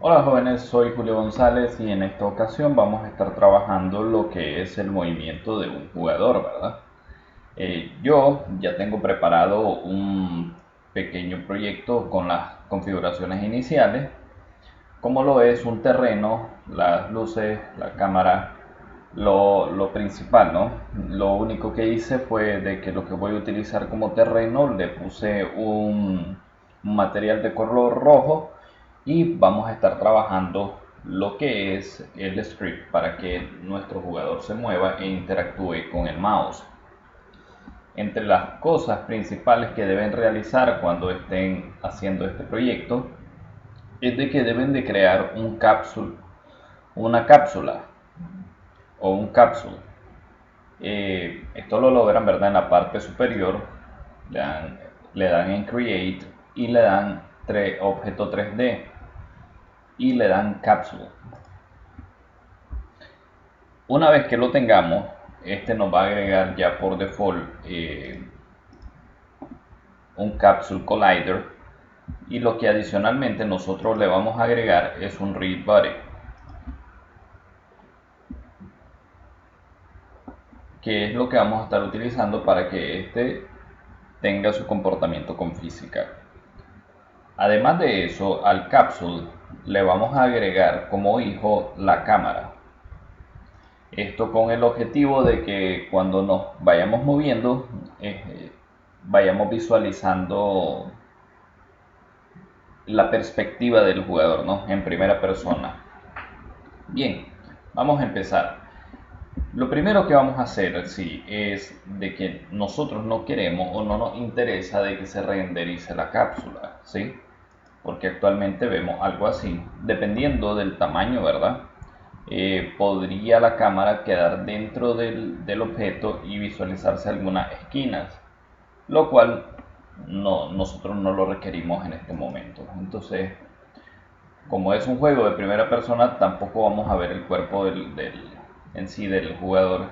Hola jóvenes, soy Julio González y en esta ocasión vamos a estar trabajando lo que es el movimiento de un jugador, ¿verdad? Yo ya tengo preparado un pequeño proyecto con las configuraciones iniciales, como lo es un terreno, las luces, la cámara, lo principal, ¿no? Lo único que hice fue de que lo que voy a utilizar como terreno le puse un material de color rojo y vamos a estar trabajando lo que es el script para que nuestro jugador se mueva e interactúe con el mouse. Entre las cosas principales que deben realizar cuando estén haciendo este proyecto es de que deben de crear una cápsula o un capsule. Esto lo logran, ¿verdad? En la parte superior le dan en Create y le dan objeto 3D y le dan Capsule. Una vez que lo tengamos, este nos va a agregar ya por default un Capsule Collider, y lo que adicionalmente nosotros le vamos a agregar es un Read Body, que es lo que vamos a estar utilizando para que este tenga su comportamiento con física. Además de eso, al Capsule le vamos a agregar como hijo la cámara. Esto con el objetivo de que cuando nos vayamos moviendo, vayamos visualizando la perspectiva del jugador, ¿no? En primera persona. Bien, vamos a empezar. Lo primero que vamos a hacer, sí, es de que nosotros no queremos o no nos interesa de que se renderice la cápsula, ¿sí? Porque actualmente vemos algo así. Dependiendo del tamaño, ¿verdad? Podría la cámara quedar dentro del objeto y visualizarse algunas esquinas, lo cual nosotros no lo requerimos en este momento. Entonces, como es un juego de primera persona, tampoco vamos a ver el cuerpo en sí del jugador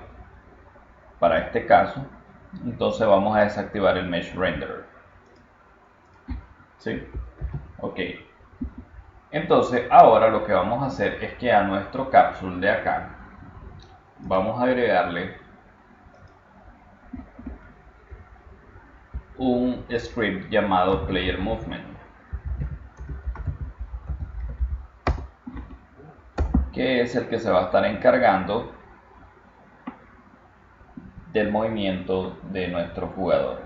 para este caso. Entonces vamos a desactivar el Mesh Renderer. ¿Sí? Ok. Entonces ahora lo que vamos a hacer es que a nuestro capsule de acá vamos a agregarle un script llamado Player Movement, que es el que se va a estar encargando del movimiento de nuestro jugador.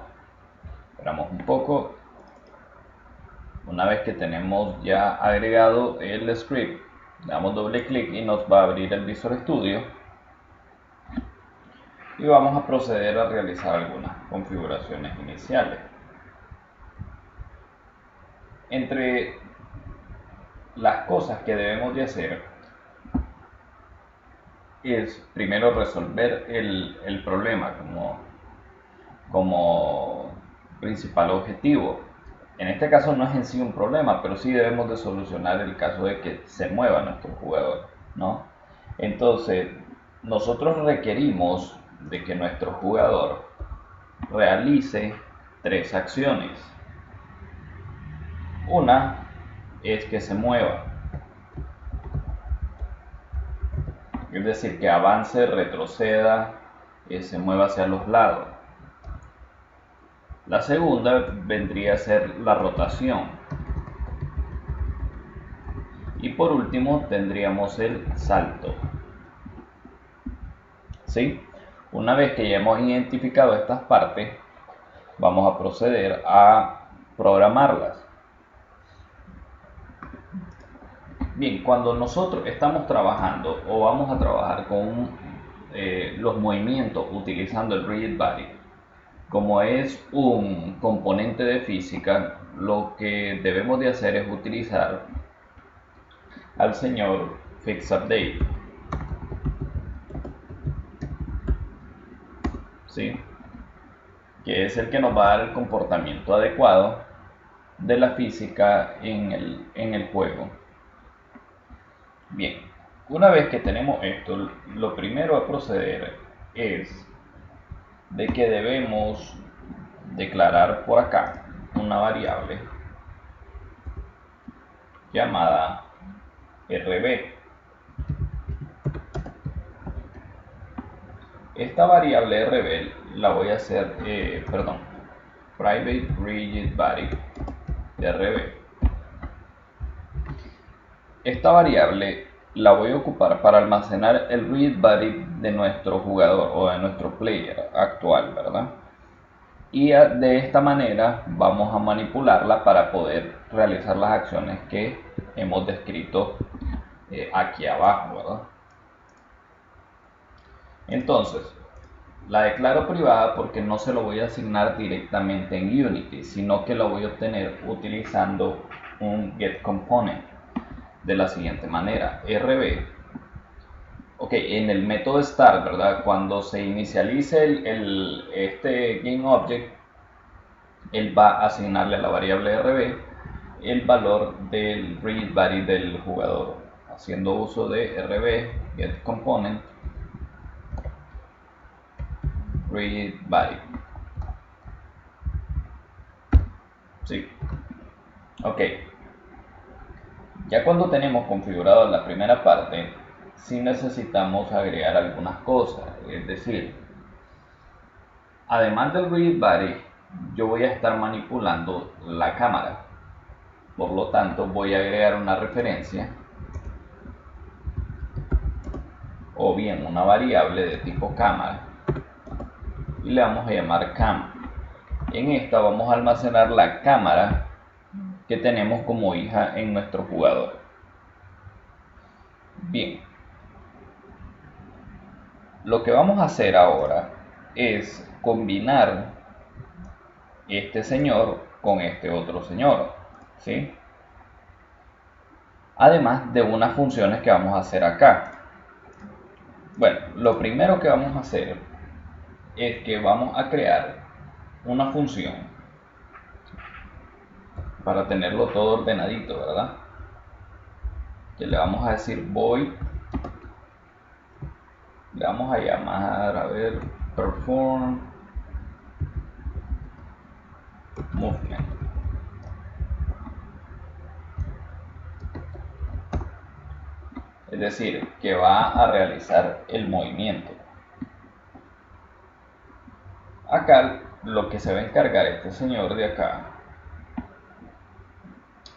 Esperamos un poco. Una vez que tenemos ya agregado el script, damos doble clic y nos va a abrir el Visual Studio y vamos a proceder a realizar algunas configuraciones iniciales. Entre las cosas que debemos de hacer es primero resolver el problema como principal objetivo. En este caso no es en sí un problema, pero sí debemos de solucionar el caso de que se mueva nuestro jugador, ¿no? Entonces, nosotros requerimos de que nuestro jugador realice tres acciones. Una es que se mueva, es decir, que avance, retroceda, se mueva hacia los lados. La segunda vendría a ser la rotación. Y por último tendríamos el salto. ¿Sí? Una vez que ya hemos identificado estas partes, vamos a proceder a programarlas. Bien, cuando nosotros estamos trabajando o vamos a trabajar con los movimientos utilizando el Rigid Body, como es un componente de física, lo que debemos de hacer es utilizar al señor FixUpdate, ¿sí? Que es el que nos va a dar el comportamiento adecuado de la física en el juego. Bien, una vez que tenemos esto, lo primero a proceder es de que debemos declarar por acá una variable llamada RB. Esta variable RB la voy a hacer, private rigid body RB. Esta variable la voy a ocupar para almacenar el rigid body de nuestro jugador o de nuestro player actual, ¿verdad? Y de esta manera vamos a manipularla para poder realizar las acciones que hemos descrito aquí abajo, ¿verdad? Entonces, la declaro privada porque no se lo voy a asignar directamente en Unity, sino que lo voy a obtener utilizando un getComponent de la siguiente manera: RB. Ok, en el método start, ¿verdad? Cuando se inicialice este GameObject, él va a asignarle a la variable RB el valor del rigid body del jugador, haciendo uso de RB getComponent rigid body. Sí. Ok. Ya cuando tenemos configurado la primera parte, sí necesitamos agregar algunas cosas. Es decir, además del rigid body, yo voy a estar manipulando la cámara. Por lo tanto, voy a agregar una referencia o bien una variable de tipo cámara y le vamos a llamar cam. En esta vamos a almacenar la cámara que tenemos como hija en nuestro jugador. Bien, lo que vamos a hacer ahora es combinar este señor con este otro señor, ¿sí? Además de unas funciones que vamos a hacer acá. Bueno, lo primero que vamos a hacer es que vamos a crear una función para tenerlo todo ordenadito, ¿verdad? Que le vamos a decir void, le vamos a llamar, a ver, perform movement. Es decir, que va a realizar el movimiento. Acá lo que se va a encargar este señor de acá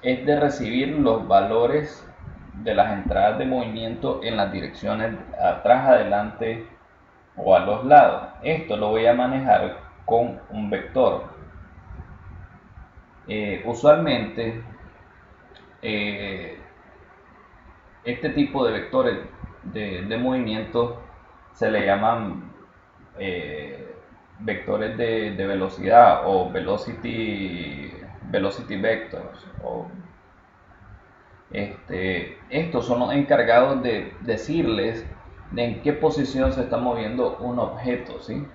es de recibir los valores de las entradas de movimiento en las direcciones atrás, adelante o a los lados. Esto lo voy a manejar con un vector. Usualmente este tipo de vectores de movimiento se le llaman vectores de velocidad o velocity vectors. Estos son los encargados de decirles de en qué posición se está moviendo un objeto, ¿sí?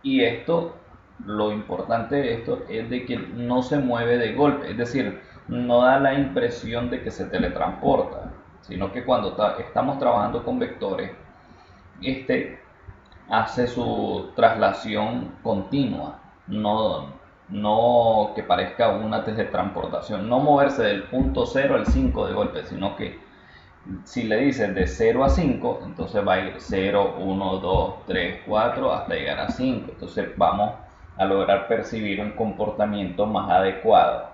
Y esto, lo importante de esto es de que no se mueve de golpe, es decir, no da la impresión de que se teletransporta, sino que cuando estamos trabajando con vectores, este hace su traslación continua, no que parezca una teletransportación, no moverse del punto 0 al 5 de golpe, sino que si le dices de 0 a 5, entonces va a ir 0, 1, 2, 3, 4 hasta llegar a 5. Entonces vamos a lograr percibir un comportamiento más adecuado.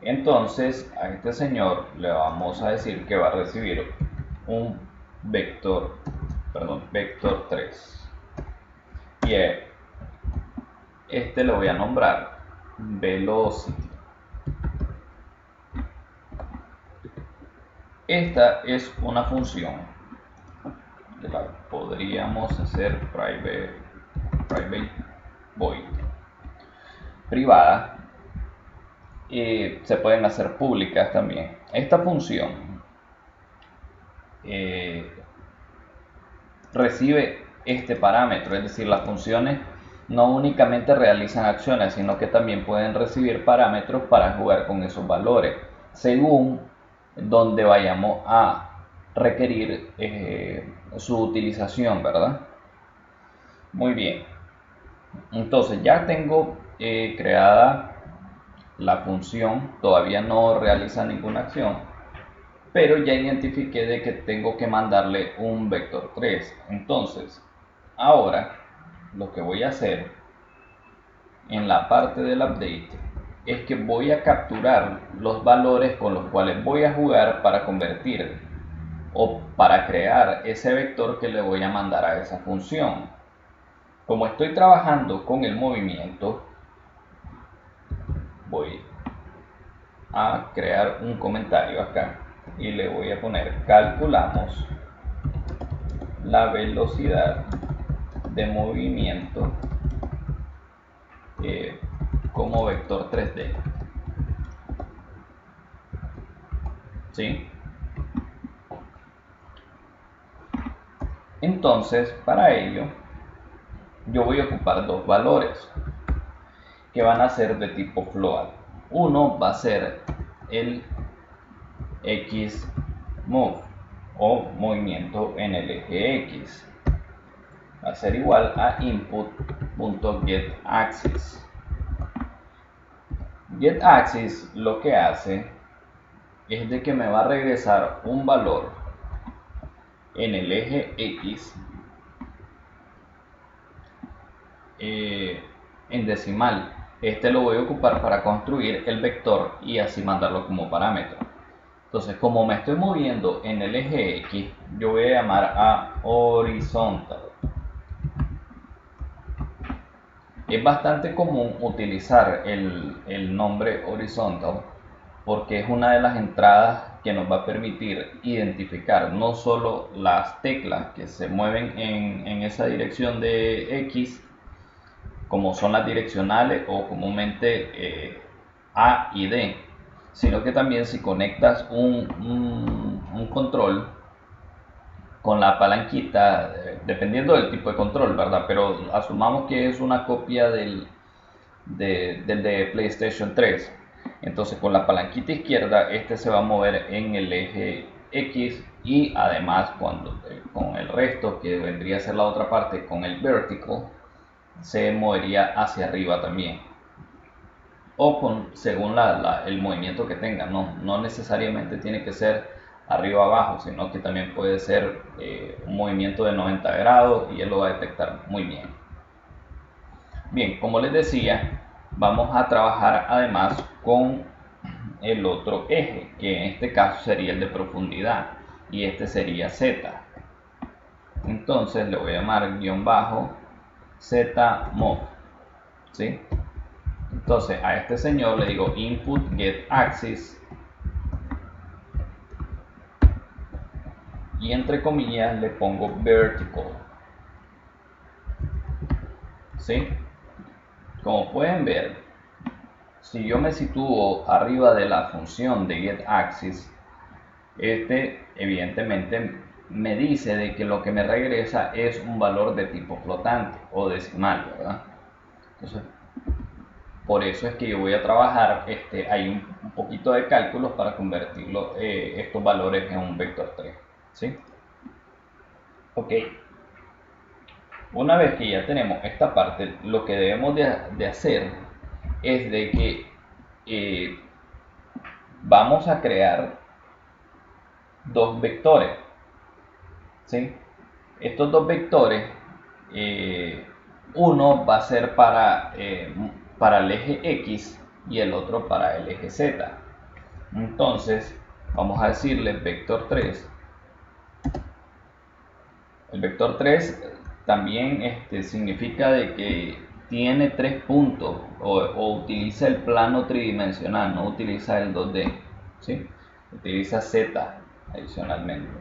Entonces a este señor le vamos a decir que va a recibir un vector 3. Y este lo voy a nombrar velocity. Esta es una función que la podríamos hacer private void privada, y se pueden hacer públicas también. Esta función recibe este parámetro, es decir, las funciones no únicamente realizan acciones, sino que también pueden recibir parámetros para jugar con esos valores según donde vayamos a requerir su utilización, ¿verdad? Muy bien, entonces ya tengo creada la función, todavía no realiza ninguna acción, pero ya identifiqué de que tengo que mandarle un vector 3. Entonces, ahora lo que voy a hacer en la parte del update es que voy a capturar los valores con los cuales voy a jugar para convertir o para crear ese vector que le voy a mandar a esa función. Como estoy trabajando con el movimiento, voy a crear un comentario acá y le voy a poner: calculamos la velocidad de movimiento como vector 3D. ¿Sí? Entonces, para ello, yo voy a ocupar dos valores que van a ser de tipo float. Uno va a ser el xMove o movimiento en el eje X. Va a ser igual a input.getAxis. GetAxis lo que hace es de que me va a regresar un valor en el eje X en decimal. Este lo voy a ocupar para construir el vector y así mandarlo como parámetro. Entonces, como me estoy moviendo en el eje X, yo voy a llamar a horizontal. Es bastante común utilizar el nombre horizontal porque es una de las entradas que nos va a permitir identificar no solo las teclas que se mueven en esa dirección de X, como son las direccionales o comúnmente A y D, sino que también si conectas un control con la palanquita, dependiendo del tipo de control, ¿verdad? Pero asumamos que es una copia del de PlayStation 3. Entonces con la palanquita izquierda este se va a mover en el eje X y además con el resto, que vendría a ser la otra parte, con el vertical, se movería hacia arriba también. O según el movimiento que tenga, no necesariamente tiene que ser arriba abajo, sino que también puede ser un movimiento de 90 grados y él lo va a detectar muy bien. Bien, como les decía, vamos a trabajar además con el otro eje, que en este caso sería el de profundidad y este sería Z. Entonces le voy a llamar -ZMove, ¿sí? Entonces a este señor le digo input get axis y entre comillas le pongo vertical, ¿sí? Como pueden ver, si yo me sitúo arriba de la función de getAxis, este evidentemente me dice de que lo que me regresa es un valor de tipo flotante o decimal, ¿verdad? Entonces, por eso es que yo voy a trabajar, hay un poquito de cálculos para convertirlo, estos valores en un vector 3, ¿sí? Ok. Una vez que ya tenemos esta parte, lo que debemos de hacer es de que vamos a crear dos vectores, ¿sí? Estos dos vectores, uno va a ser para el eje X y el otro para el eje Z. Entonces vamos a decirle vector 3. El vector 3 también significa de que tiene 3 puntos o utiliza el plano tridimensional, no utiliza el 2D, ¿sí? Utiliza Z adicionalmente.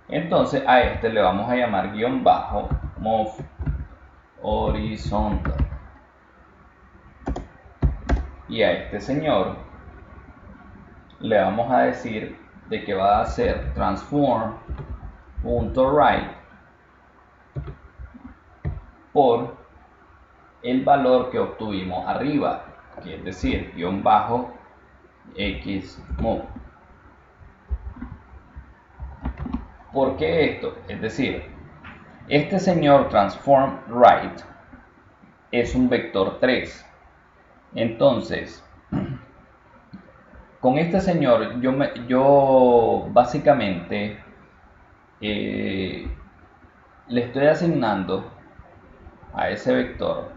Entonces a este le vamos a llamar -move horizontal. Y a este señor le vamos a decir de que va a hacer transform.right por el valor que obtuvimos arriba, que es decir, -xmove. ¿Por qué esto? Es decir, este señor transform right es un vector 3. Entonces, con este señor yo básicamente eh, le estoy asignando a ese vector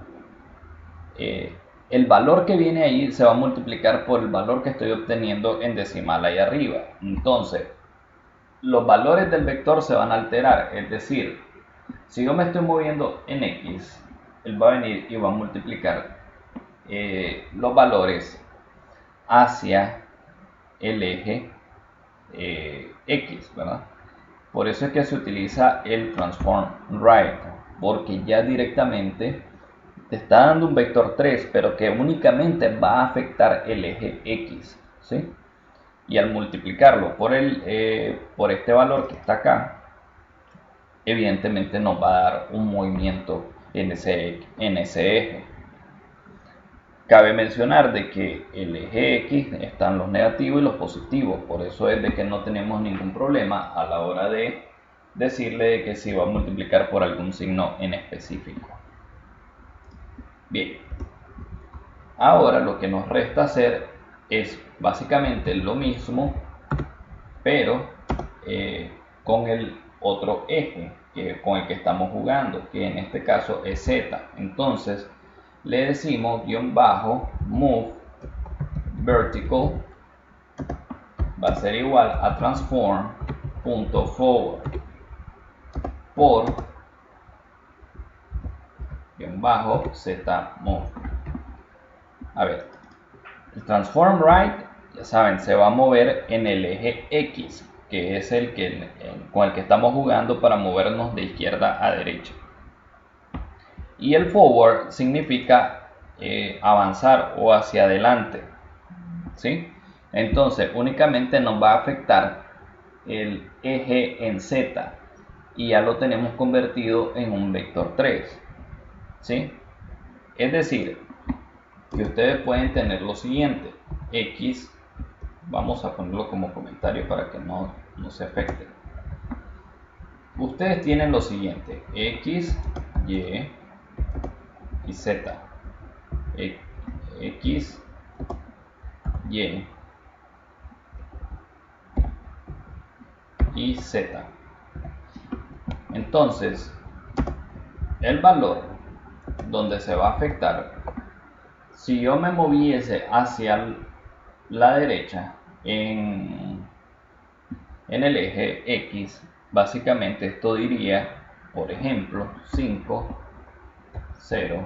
eh, el valor que viene ahí se va a multiplicar por el valor que estoy obteniendo en decimal ahí arriba. Entonces, los valores del vector se van a alterar, es decir, si yo me estoy moviendo en X, él va a venir y va a multiplicar los valores hacia el eje X, ¿verdad? Por eso es que se utiliza el transform right, porque ya directamente te está dando un vector 3, pero que únicamente va a afectar el eje X, ¿sí? Y al multiplicarlo por este valor que está acá, evidentemente nos va a dar un movimiento en ese eje. Cabe mencionar de que el eje X están los negativos y los positivos, por eso es de que no tenemos ningún problema a la hora de decirle que se va a multiplicar por algún signo en específico. Bien, ahora lo que nos resta hacer es básicamente lo mismo, pero con el otro eje con el que estamos jugando, que en este caso es Z. Entonces le decimos guión bajo move vertical va a ser igual a transform.forward por guión bajo Z move. A ver, el transform right, ya saben, se va a mover en el eje X, que es con el que estamos jugando para movernos de izquierda a derecha. Y el forward significa avanzar o hacia adelante, ¿sí? Entonces únicamente nos va a afectar el eje en Z y ya lo tenemos convertido en un vector 3, ¿sí? Es decir, que ustedes pueden tener lo siguiente: X, vamos a ponerlo como comentario para que no se afecte. Ustedes tienen lo siguiente: X, Y y Z. X, Y Z. Entonces, el valor donde se va a afectar, si yo me moviese hacia la derecha en el eje X, básicamente esto diría, por ejemplo, 5, 0,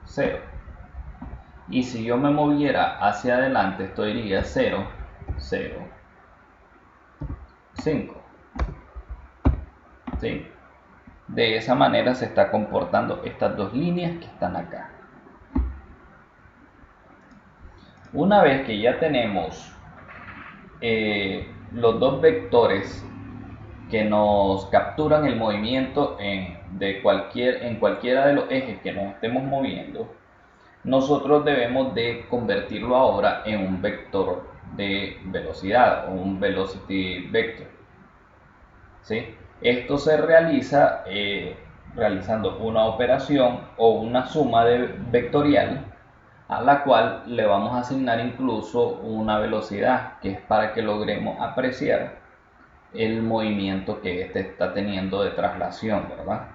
0. Y si yo me moviera hacia adelante, esto diría 0, 0, 5. ¿Sí? De esa manera se está comportando estas dos líneas que están acá. Una vez que ya tenemos los dos vectores que nos capturan el movimiento en cualquiera de los ejes que nos estemos moviendo, nosotros debemos de convertirlo ahora en un vector de velocidad o un velocity vector, ¿sí? Esto se realiza realizando una operación o una suma vectorial a la cual le vamos a asignar incluso una velocidad, que es para que logremos apreciar el movimiento que este está teniendo de traslación, ¿verdad?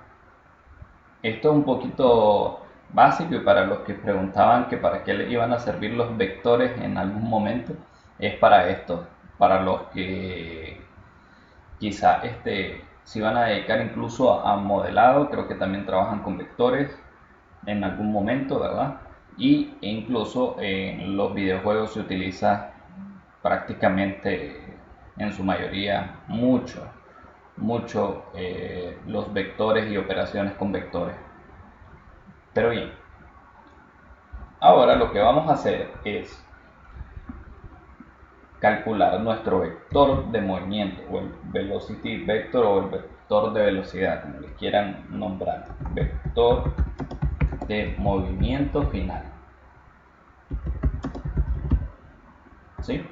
Esto es un poquito básico, y para los que preguntaban que para qué les iban a servir los vectores en algún momento, es para esto, para los que quizá se van a dedicar incluso a modelado, creo que también trabajan con vectores en algún momento, ¿verdad? E incluso en los videojuegos se utiliza prácticamente en su mayoría mucho los vectores y operaciones con vectores. Pero bien, ahora lo que vamos a hacer es calcular nuestro vector de movimiento, o el velocity vector, o el vector de velocidad, como le quieran nombrar, vector de movimiento final, ¿sí?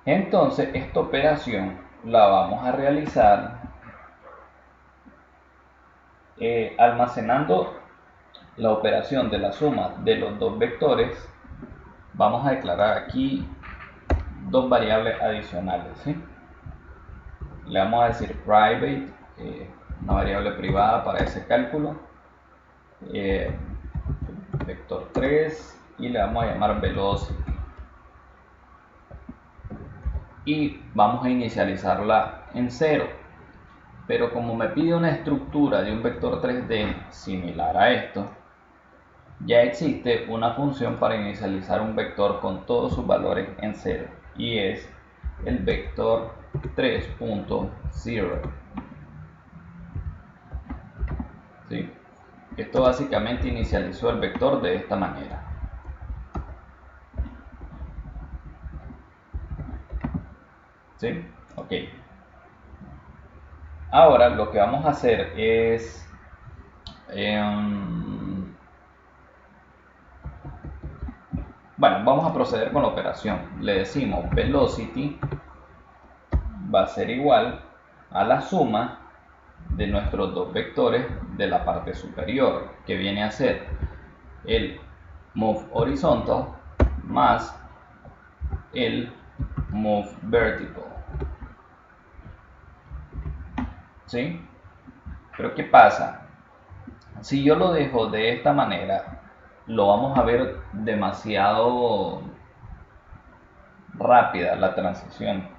Entonces esta operación la vamos a realizar almacenando la operación de la suma de los dos vectores vamos a declarar aquí dos variables adicionales, ¿sí? Le vamos a decir private, una variable privada para ese cálculo, vector 3, y le vamos a llamar velocity. Y vamos a inicializarla en 0. Pero como me pide una estructura de un vector 3D similar a esto, ya existe una función para inicializar un vector con todos sus valores en 0, y es el vector 3.0. ¿Sí? Esto básicamente inicializó el vector de esta manera. ¿Sí? Ok. Ahora lo que vamos a hacer es bueno, vamos a proceder con la operación. Le decimos velocity va a ser igual a la suma de nuestros dos vectores de la parte superior, que viene a ser el move horizontal más el move vertical. ¿Sí? Pero ¿qué pasa? Si yo lo dejo de esta manera, lo vamos a ver demasiado rápida la transición,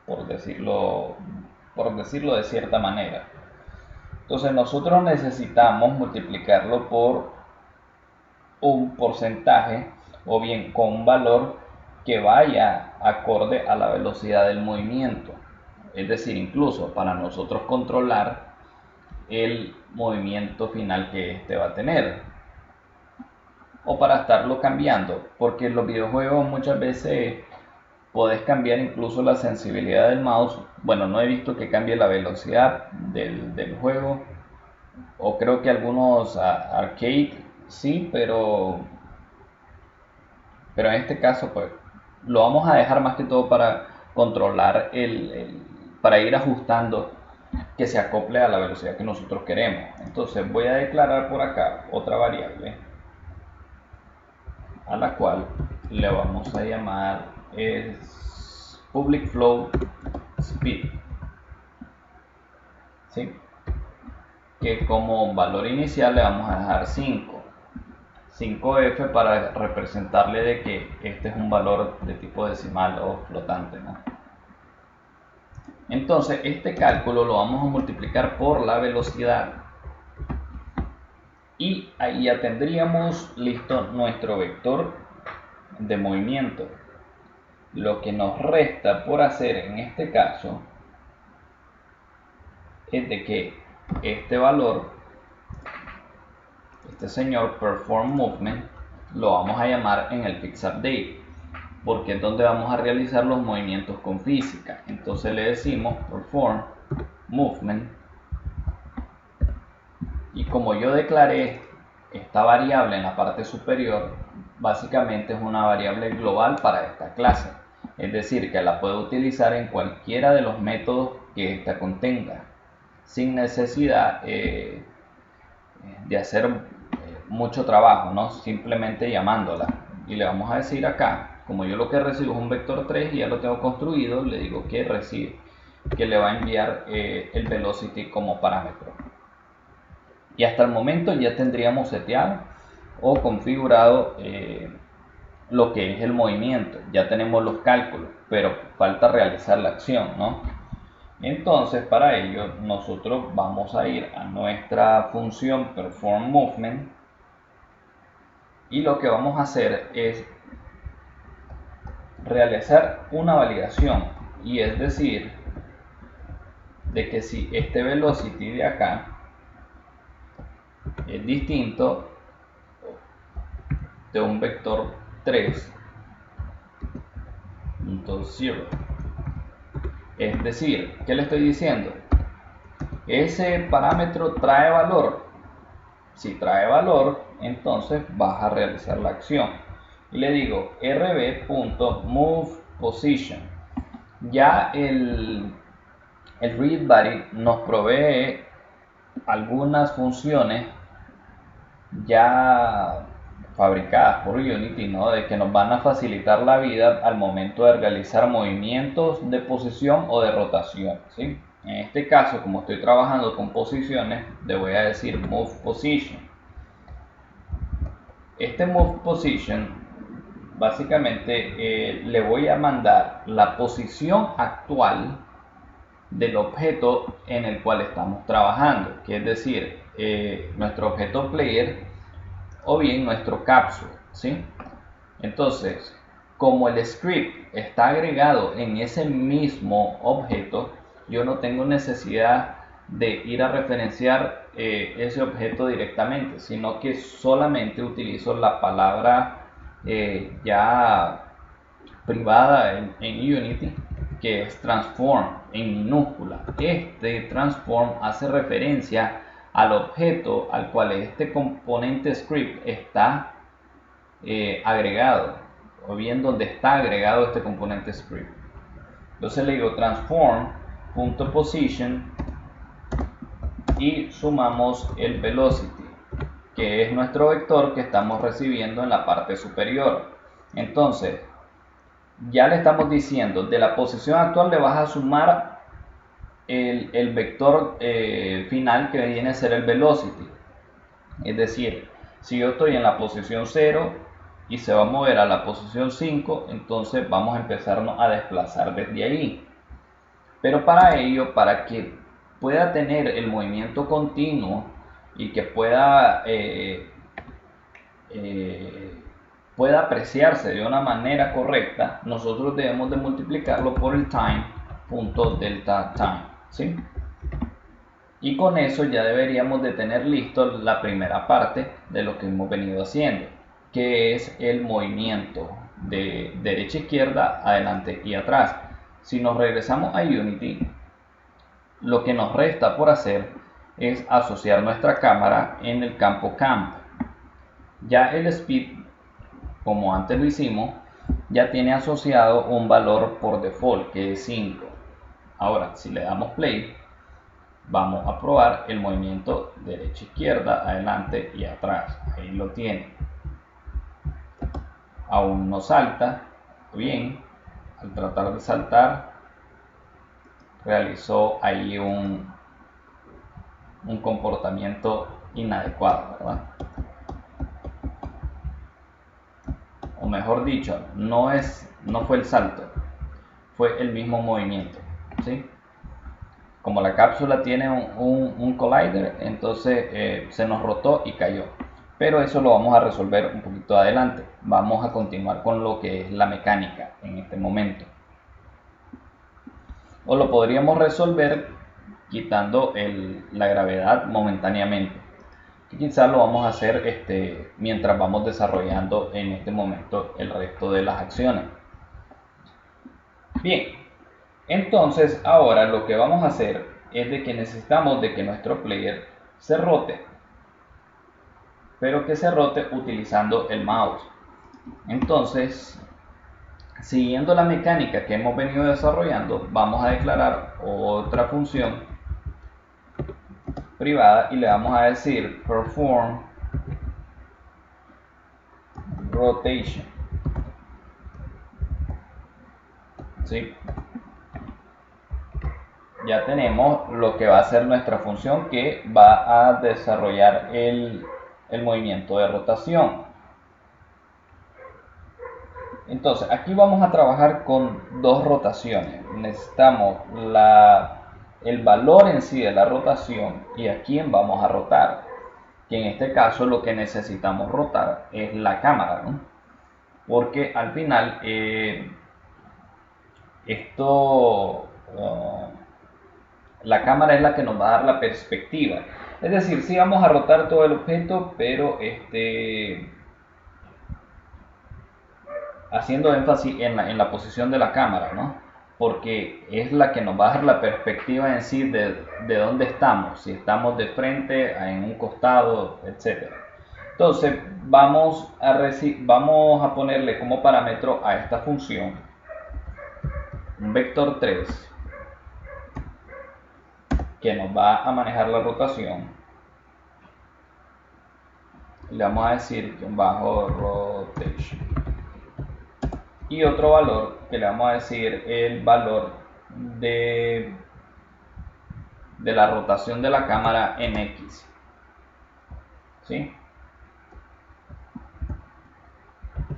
por decirlo de cierta manera. Entonces nosotros necesitamos multiplicarlo por un porcentaje, o bien con un valor que vaya acorde a la velocidad del movimiento. Es decir, incluso para nosotros controlar el movimiento final que este va a tener, o para estarlo cambiando, porque en los videojuegos muchas veces podés cambiar incluso la sensibilidad del mouse. Bueno, no he visto que cambie la velocidad del juego, o creo que algunos arcade sí, pero en este caso pues lo vamos a dejar más que todo para controlar para ir ajustando que se acople a la velocidad que nosotros queremos. Entonces voy a declarar por acá otra variable a la cual le vamos a llamar es public float speed, ¿sí? Que como valor inicial le vamos a dejar 5f para representarle de que este es un valor de tipo decimal o flotante, ¿no? Entonces este cálculo lo vamos a multiplicar por la velocidad, y ahí ya tendríamos listo nuestro vector de movimiento. Lo que nos resta por hacer en este caso es de que este valor, este señor perform movement, lo vamos a llamar en el fix update, porque es donde vamos a realizar los movimientos con física. Entonces le decimos perform movement, y como yo declaré esta variable en la parte superior, básicamente es una variable global para esta clase, es decir, que la puedo utilizar en cualquiera de los métodos que ésta contenga, sin necesidad de hacer mucho trabajo, ¿no? Simplemente llamándola. Y le vamos a decir acá, como yo lo que recibo es un vector 3 y ya lo tengo construido, le digo que recibe, que le va a enviar el velocity como parámetro. Y hasta el momento ya tendríamos seteado o configurado lo que es el movimiento. Ya tenemos los cálculos, pero falta realizar la acción, ¿no? Entonces, para ello nosotros vamos a ir a nuestra función perform movement, y lo que vamos a hacer es realizar una validación, y es decir, de que si este velocity de acá es distinto de un vector 3.0, es decir, ¿qué le estoy diciendo? Ese parámetro trae valor. Si trae valor, entonces vas a realizar la acción. Y le digo rb.movePosition. Ya el readBuddy nos provee algunas funciones ya fabricadas por Unity, ¿no? De que nos van a facilitar la vida al momento de realizar movimientos de posición o de rotación, ¿sí? En este caso, como estoy trabajando con posiciones, le voy a decir Move Position. Este Move Position, básicamente le voy a mandar la posición actual del objeto en el cual estamos trabajando, que es decir, nuestro objeto player o bien nuestro capsule, ¿sí? Entonces, como el script está agregado en ese mismo objeto, yo no tengo necesidad de ir a referenciar ese objeto directamente, sino que solamente utilizo la palabra ya privada en Unity, que es transform en minúscula. Este transform hace referencia al objeto al cual este componente script está agregado, o bien donde está agregado este componente script. Entonces le digo transform.position y sumamos el velocity, que es nuestro vector que estamos recibiendo en la parte superior. Entonces ya le estamos diciendo, de la posición actual le vas a sumar el vector final, que viene a ser el velocity. Es decir, si yo estoy en la posición 0 y se va a mover a la posición 5, entonces vamos a empezarnos a desplazar desde ahí. Pero para ello, para que pueda tener el movimiento continuo y que pueda apreciarse de una manera correcta, nosotros debemos de multiplicarlo por el time.delta time, ¿sí? Y con eso ya deberíamos de tener listo la primera parte de lo que hemos venido haciendo, que es el movimiento de derecha a izquierda, adelante y atrás. Si nos regresamos a Unity, lo que nos resta por hacer es asociar nuestra cámara en el campo Camp. Ya el Speed, como antes lo hicimos, ya tiene asociado un valor por default que es 5. Ahora, si le damos play, vamos a probar el movimiento derecha, izquierda, adelante y atrás. Ahí lo tiene. Aún no salta. Bien, al tratar de saltar, realizó ahí un comportamiento inadecuado, ¿verdad? O mejor dicho, no fue el salto, fue el mismo movimiento, ¿sí? Como la cápsula tiene un collider, entonces se nos rotó y cayó. Pero eso lo vamos a resolver un poquito adelante. Vamos a continuar con lo que es la mecánica en este momento. O lo podríamos resolver quitando la gravedad momentáneamente. Que quizás lo vamos a hacer mientras vamos desarrollando en este momento el resto de las acciones. Bien, entonces ahora lo que vamos a hacer es de que necesitamos de que nuestro player se rote, pero que se rote utilizando el mouse. Entonces, siguiendo la mecánica que hemos venido desarrollando, vamos a declarar otra función privada y le vamos a decir perform rotation, ¿sí? Ya tenemos lo que va a ser nuestra función, que va a desarrollar el movimiento de rotación. Entonces aquí vamos a trabajar con dos rotaciones. Necesitamos el valor en sí de la rotación y a quién vamos a rotar, que en este caso lo que necesitamos rotar es la cámara, ¿no? Porque al final la cámara es la que nos va a dar la perspectiva. Es decir, sí vamos a rotar todo el objeto, pero haciendo énfasis en la posición de la cámara, ¿no? Porque es la que nos va a dar la perspectiva en sí de dónde estamos, si estamos de frente, en un costado, etc. Entonces vamos a ponerle como parámetro a esta función un vector 3 que nos va a manejar la rotación, le vamos a decir bajo rotation, y otro valor que le vamos a decir el valor de la rotación de la cámara en X, ¿sí?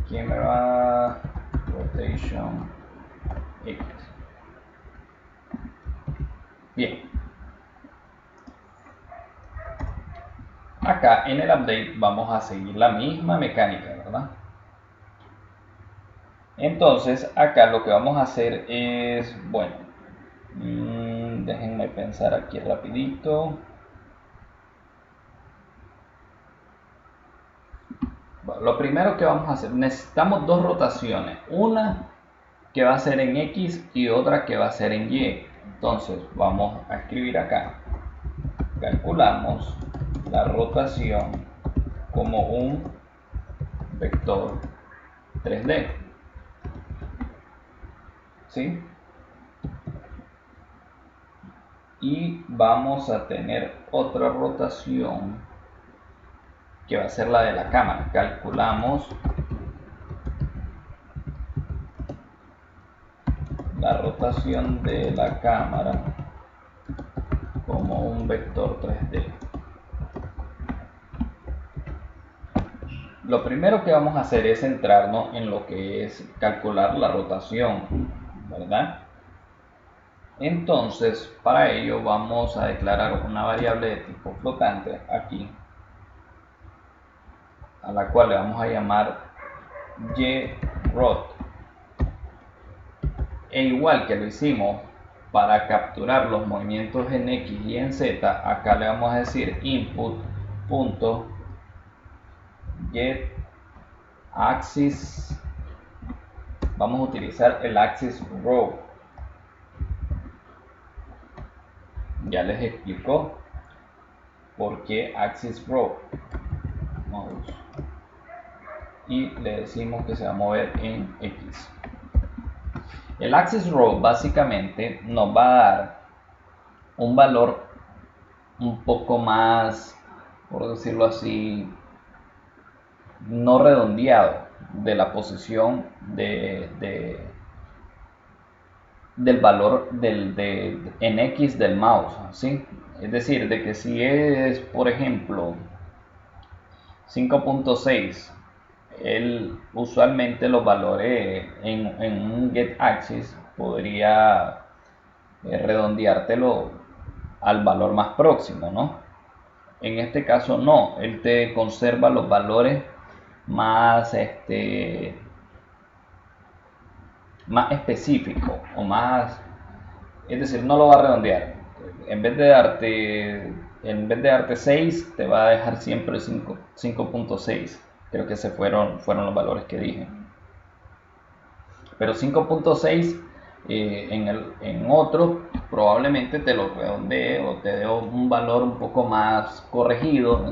Camera rotation X. Bien, acá en el update vamos a seguir la misma mecánica, ¿verdad? Entonces acá lo que vamos a hacer es, bueno, déjenme pensar aquí rapidito. Bueno, lo primero que vamos a hacer, necesitamos dos rotaciones, una que va a ser en X y otra que va a ser en Y. Entonces vamos a escribir acá, calculamos la rotación como un vector 3D, ¿sí? Y vamos a tener otra rotación que va a ser la de la cámara. Calculamos la rotación de la cámara como un vector 3D. Lo primero que vamos a hacer es centrarnos en lo que es calcular la rotación, ¿verdad? Entonces, para ello vamos a declarar una variable de tipo flotante aquí, a la cual le vamos a llamar yrot. E igual que lo hicimos para capturar los movimientos en X y en Z, acá le vamos a decir input.get axis. Vamos a utilizar el axis row. Ya les explico por qué axis row. Mouse. Y le decimos que se va a mover en X. El axis row básicamente nos va a dar un valor un poco más, por decirlo así, no redondeado de la posición del valor en X del mouse, ¿sí? Es decir, de que si es, por ejemplo, 5.6, usualmente los valores en un get axis podría redondeártelo al valor más próximo, ¿no? En este caso no, él te conserva los valores más más específicos o más, es decir, no lo va a redondear. En vez de darte 6, te va a dejar siempre 5.6. Creo que se fueron los valores que dije. Pero 5.6 en otro probablemente te lo redondee o te dé un valor un poco más corregido.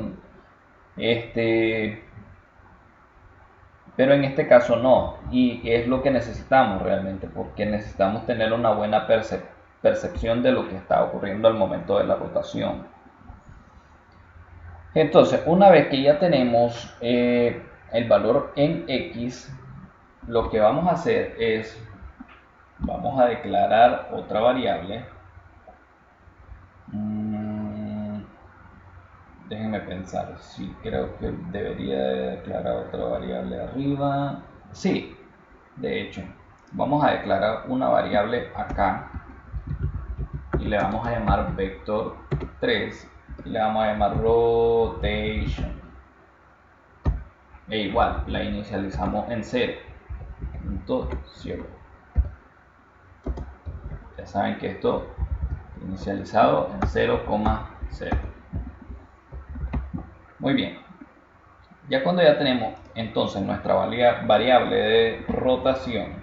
Pero en este caso no, y es lo que necesitamos realmente, porque necesitamos tener una buena percepción de lo que está ocurriendo al momento de la rotación. Entonces, una vez que ya tenemos el valor en X, lo que vamos a hacer es, vamos a declarar otra variable. Déjenme pensar, sí, creo que debería declarar otra variable arriba. Sí, de hecho, vamos a declarar una variable acá y le vamos a llamar vector 3 y le vamos a llamar rotation. E igual, la inicializamos en 0. Ya saben que esto inicializado en 0,0. Muy bien. Ya cuando ya tenemos entonces nuestra variable de rotación,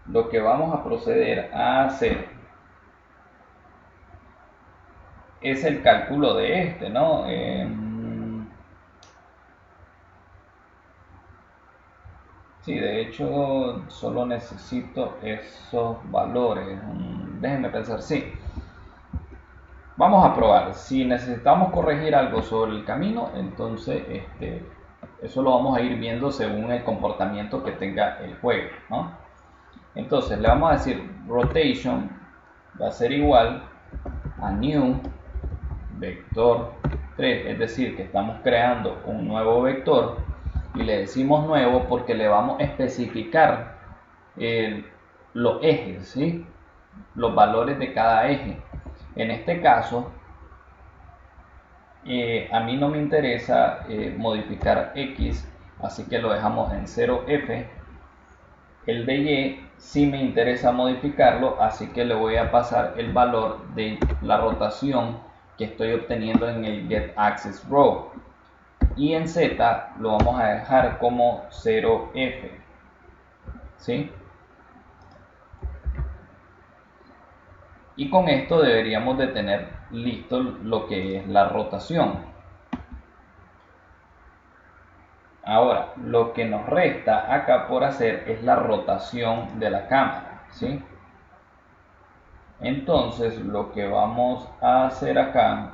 lo que vamos a proceder a hacer es el cálculo de este, ¿no? Sí, de hecho solo necesito esos valores. Déjenme pensar, sí. Vamos a probar. Si necesitamos corregir algo sobre el camino, entonces eso lo vamos a ir viendo según el comportamiento que tenga el juego, ¿no? Entonces le vamos a decir rotation va a ser igual a new vector 3, es decir, que estamos creando un nuevo vector y le decimos nuevo porque le vamos a especificar los ejes, ¿sí? Los valores de cada eje. En este caso, a mí no me interesa modificar X, así que lo dejamos en 0F. El de Y sí me interesa modificarlo, así que le voy a pasar el valor de la rotación que estoy obteniendo en el getAxisRow. Y en Z lo vamos a dejar como 0F, ¿sí? Y con esto deberíamos de tener listo lo que es la rotación. Ahora, lo que nos resta acá por hacer es la rotación de la cámara, ¿sí? Entonces, lo que vamos a hacer acá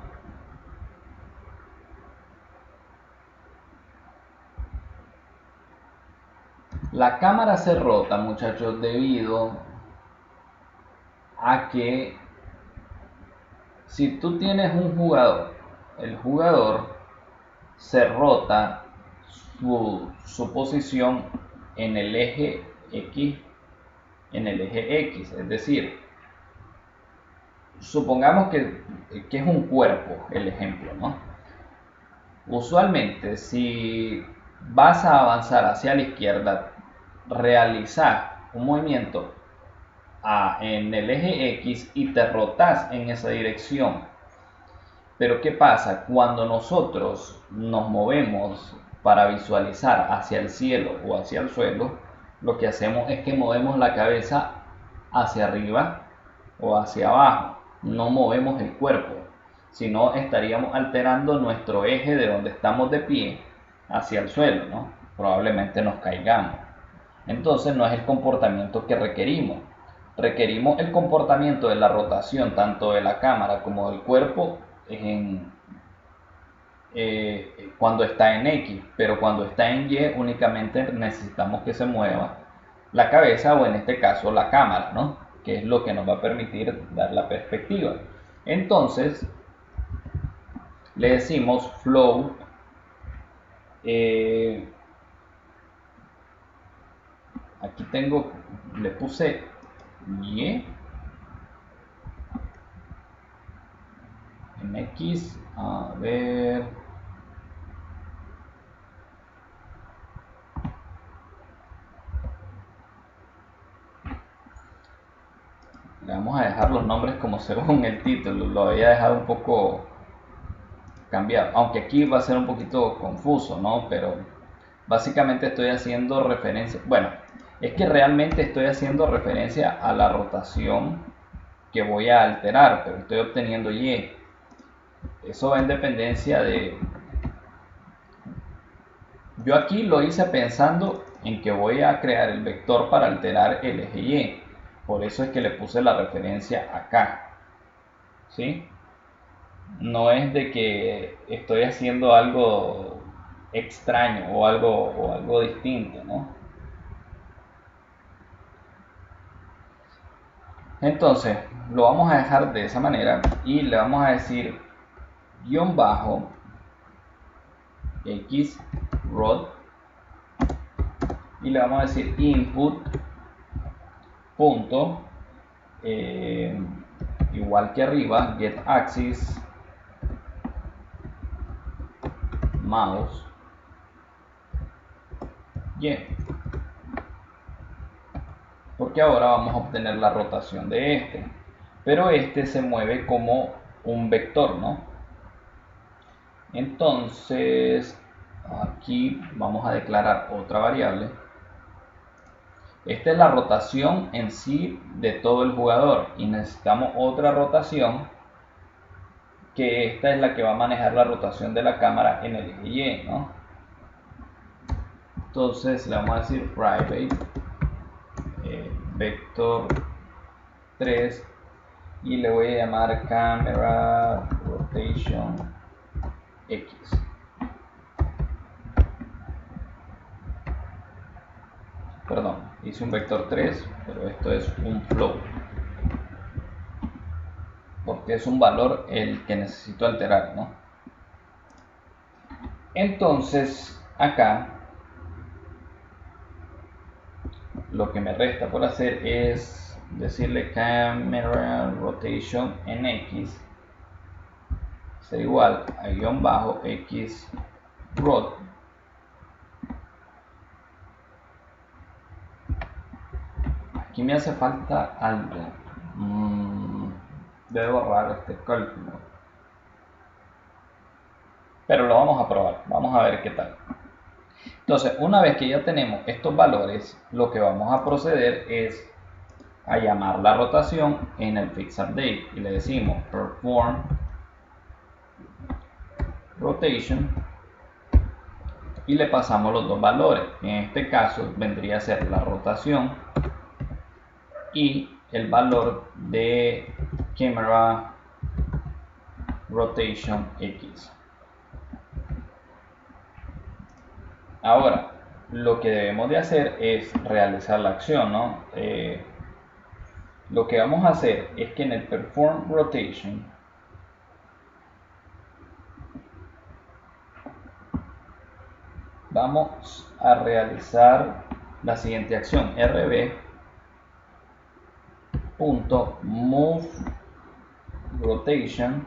la cámara se rota, muchachos, debido a que si tú tienes un jugador, el jugador se rota su posición en el eje X, es decir, supongamos que es un cuerpo, el ejemplo, ¿no? Usualmente, si vas a avanzar hacia la izquierda, realizar un movimiento en el eje X y te rotas en esa dirección. Pero ¿qué pasa? Cuando nosotros nos movemos para visualizar hacia el cielo o hacia el suelo, lo que hacemos es que movemos la cabeza hacia arriba o hacia abajo, no movemos el cuerpo, sino estaríamos alterando nuestro eje de donde estamos de pie hacia el suelo, ¿no? Probablemente nos caigamos. Entonces no es el comportamiento que requerimos. Requerimos el comportamiento de la rotación tanto de la cámara como del cuerpo cuando está en X, pero cuando está en Y únicamente necesitamos que se mueva la cabeza o en este caso la cámara, ¿no? Que es lo que nos va a permitir dar la perspectiva. Entonces le decimos flow aquí le puse Y en X, a ver, le vamos a dejar los nombres como según el título, lo había dejado un poco cambiado, aunque aquí va a ser un poquito confuso, ¿no? Pero básicamente estoy haciendo referencia, bueno, es que realmente estoy haciendo referencia a la rotación que voy a alterar, pero estoy obteniendo Y. Eso va en dependencia de... Yo aquí lo hice pensando en que voy a crear el vector para alterar el eje Y. Por eso es que le puse la referencia acá. ¿Sí? No es de que estoy haciendo algo extraño o algo distinto, ¿no? Entonces, lo vamos a dejar de esa manera y le vamos a decir guión bajo xrod y le vamos a decir input punto igual que arriba getAxis mouse Y, porque ahora vamos a obtener la rotación de este, pero este se mueve como un vector, ¿no? Entonces aquí vamos a declarar otra variable. Esta es la rotación en sí de todo el jugador y necesitamos otra rotación que esta es la que va a manejar la rotación de la cámara en el eje Y, ¿no? Entonces le vamos a decir private vector 3 y le voy a llamar camera rotation X. Perdón, hice un vector 3, pero esto es un float, porque es un valor el que necesito alterar, ¿no? Entonces, acá lo que me resta por hacer es decirle camera rotation en X será igual a guión bajo X rot. Aquí me hace falta algo. Debo borrar este cálculo, pero lo vamos a probar, vamos a ver qué tal. Entonces, una vez que ya tenemos estos valores, lo que vamos a proceder es a llamar la rotación en el fix update y le decimos perform rotation y le pasamos los dos valores. En este caso vendría a ser la rotación y el valor de camera rotation X. Ahora, lo que debemos de hacer es realizar la acción, ¿no? Lo que vamos a hacer es que en el perform rotation vamos a realizar la siguiente acción: rb.move rotation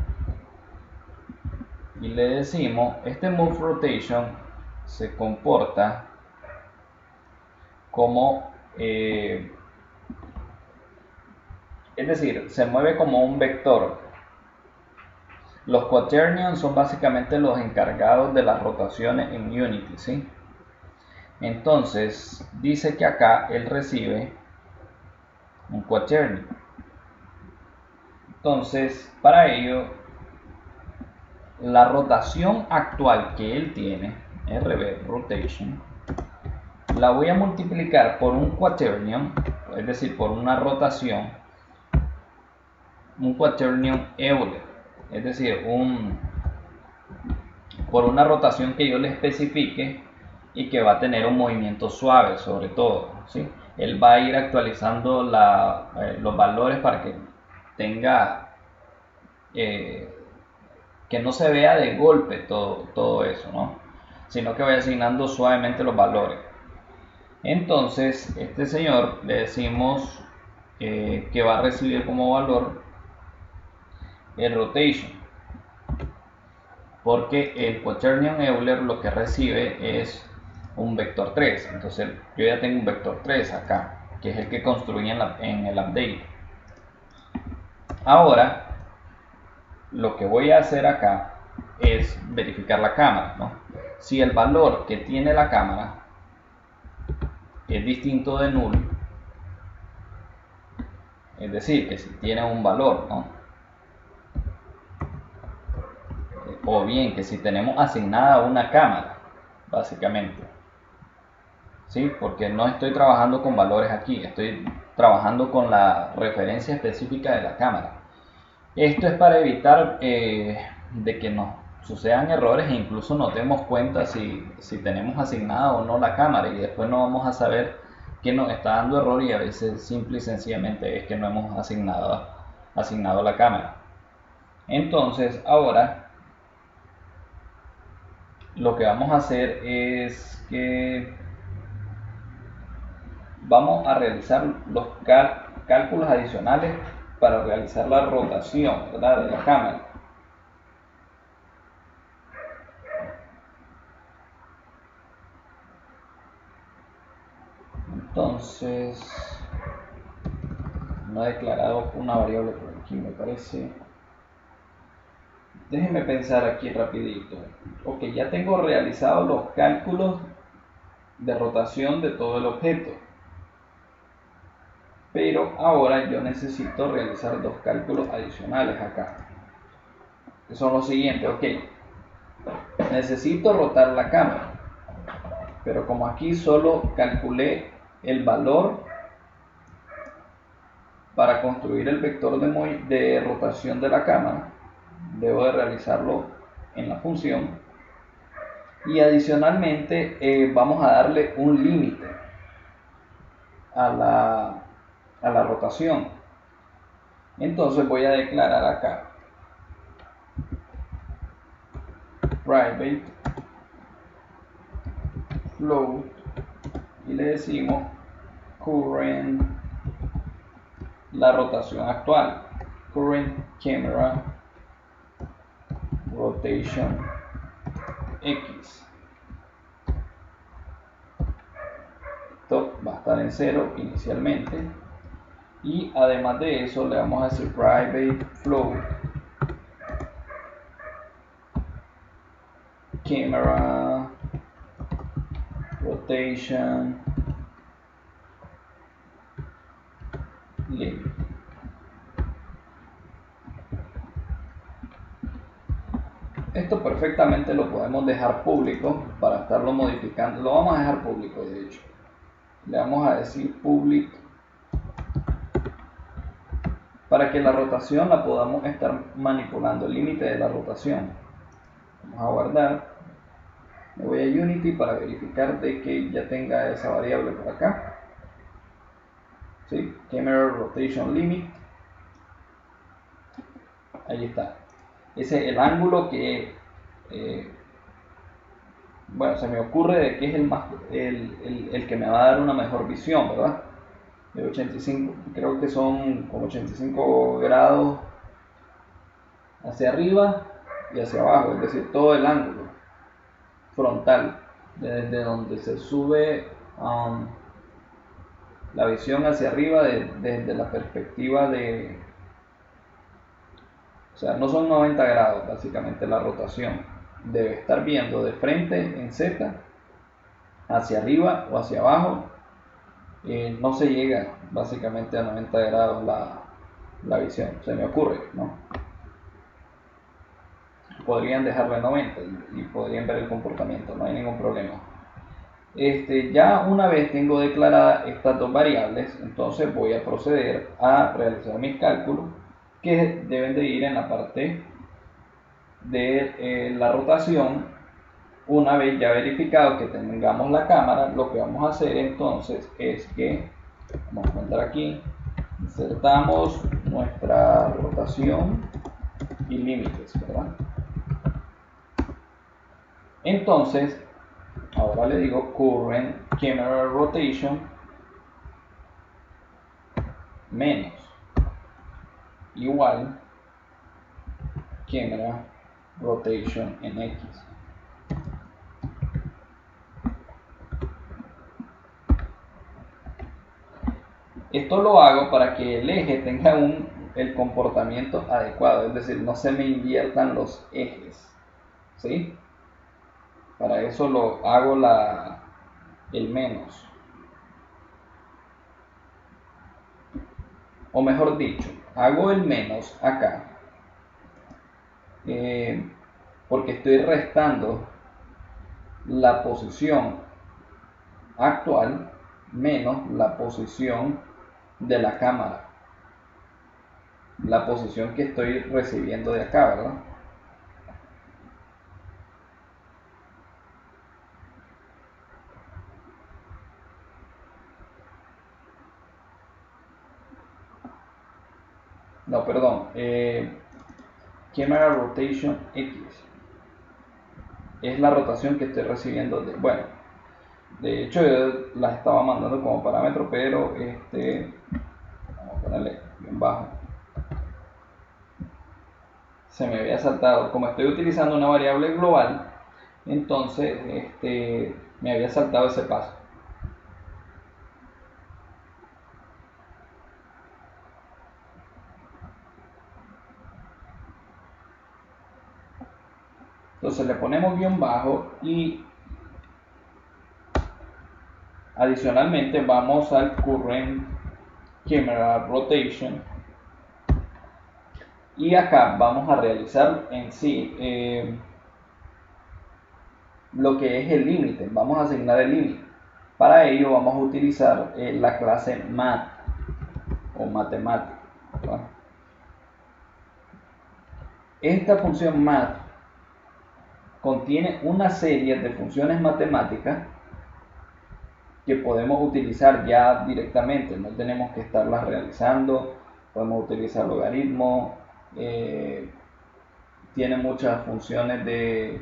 y le decimos, este move rotation se comporta como es decir, se mueve como un vector. Los quaternions son básicamente los encargados de las rotaciones en Unity, ¿sí? Entonces dice que acá él recibe un quaternion. Entonces, para ello, la rotación actual que él tiene, RB rotation, la voy a multiplicar por un quaternion, es decir, por una rotación, un quaternion Euler, es decir, por una rotación que yo le especifique y que va a tener un movimiento suave sobre todo, ¿sí? Él va a ir actualizando los valores para que tenga que no se vea de golpe todo eso, ¿no? Sino que vaya asignando suavemente los valores. Entonces, este señor le decimos que va a recibir como valor el rotation, porque el quaternion Euler lo que recibe es un vector 3. Entonces, yo ya tengo un vector 3 acá, que es el que construí en el update. Ahora, lo que voy a hacer acá es verificar la cámara, ¿no? Si el valor que tiene la cámara es distinto de null, es decir, que si tiene un valor, ¿no? O bien que si tenemos asignada una cámara, básicamente, ¿sí? Porque no estoy trabajando con valores aquí, estoy trabajando con la referencia específica de la cámara. Esto es para evitar de que nos sucedan errores e incluso nos demos cuenta si tenemos asignada o no la cámara, y después no vamos a saber que nos está dando error, y a veces simple y sencillamente es que no hemos asignado la cámara. Entonces ahora lo que vamos a hacer es que vamos a realizar los cálculos adicionales para realizar la rotación, ¿verdad?, de la cámara. Entonces, no he declarado una variable por aquí, me parece. Déjenme pensar aquí rapidito. Ok, ya tengo realizados los cálculos de rotación de todo el objeto, pero ahora yo necesito realizar dos cálculos adicionales acá, que son los siguientes. Ok, necesito rotar la cámara, pero como aquí solo calculé el valor para construir el vector de rotación de la cámara, debo de realizarlo en la función. Y adicionalmente vamos a darle un límite a la rotación. Entonces voy a declarar acá private float y le decimos current, la rotación actual, current camera rotation X. Esto va a estar en 0 inicialmente, y además de eso le vamos a decir private float camera rotation limit. Esto perfectamente lo podemos dejar público para estarlo modificando. Lo vamos a dejar público, de hecho. Le vamos a decir public para que la rotación la podamos estar manipulando, el límite de la rotación. Vamos a guardar. Me voy a Unity para verificar de que ya tenga esa variable por acá. ¿Sí? Camera rotation limit. Ahí está. Ese es el ángulo que bueno, se me ocurre de que es el que me va a dar una mejor visión, ¿verdad? De 85, creo que son como 85 grados hacia arriba y hacia abajo, es decir, todo el ángulo frontal, desde donde se sube la visión hacia arriba, desde la perspectiva de, o sea, no son 90 grados básicamente la rotación, debe estar viendo de frente en Z, hacia arriba o hacia abajo. No se llega básicamente a 90 grados la visión, se me ocurre, ¿no? Podrían dejarle 90 y podrían ver el comportamiento, no hay ningún problema. Ya una vez tengo declaradas estas dos variables, entonces voy a proceder a realizar mis cálculos que deben de ir en la parte de la rotación. Una vez ya verificado que tengamos la cámara, lo que vamos a hacer entonces es que vamos a entrar aquí, insertamos nuestra rotación y límites, ¿verdad? Entonces ahora le digo current camera rotation menos igual camera rotation en X. Esto lo hago para que el eje tenga el comportamiento adecuado, es decir, no se me inviertan los ejes, ¿sí? Para eso lo hago el menos. O mejor dicho, hago el menos acá porque estoy restando la posición actual menos la posición de la cámara, la posición que estoy recibiendo de acá, ¿verdad? No, perdón, camera rotation X es la rotación que estoy recibiendo bueno, de hecho yo la estaba mandando como parámetro, pero vamos a ponerle bien bajo, se me había saltado, como estoy utilizando una variable global, entonces me había saltado ese paso. Entonces le ponemos guión bajo y adicionalmente vamos al current camera rotation y acá vamos a realizar en sí lo que es el límite. Vamos a asignar el límite. Para ello vamos a utilizar la clase math o matemática, ¿verdad? Esta función math contiene una serie de funciones matemáticas que podemos utilizar ya directamente, no tenemos que estarlas realizando, podemos utilizar logaritmos, tiene muchas funciones de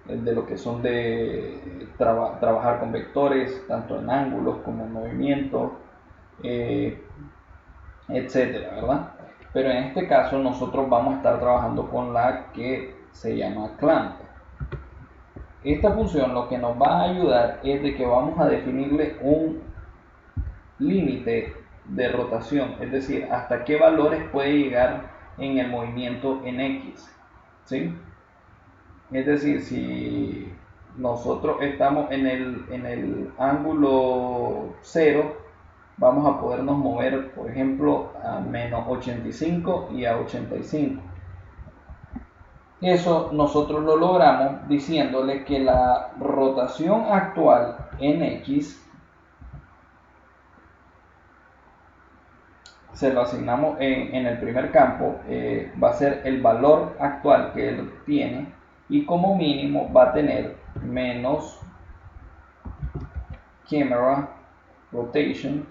lo que son de trabajar con vectores, tanto en ángulos como en movimientos, etcétera, ¿verdad? Pero en este caso nosotros vamos a estar trabajando con la que se llama clamp. Esta función lo que nos va a ayudar es de que vamos a definirle un límite de rotación, es decir, hasta qué valores puede llegar en el movimiento en X, ¿sí? Es decir, si nosotros estamos en el ángulo 0, vamos a podernos mover, por ejemplo, a menos 85 y a 85. Eso nosotros lo logramos diciéndole que la rotación actual en X se lo asignamos en el primer campo, va a ser el valor actual que él tiene, y como mínimo va a tener menos camera rotation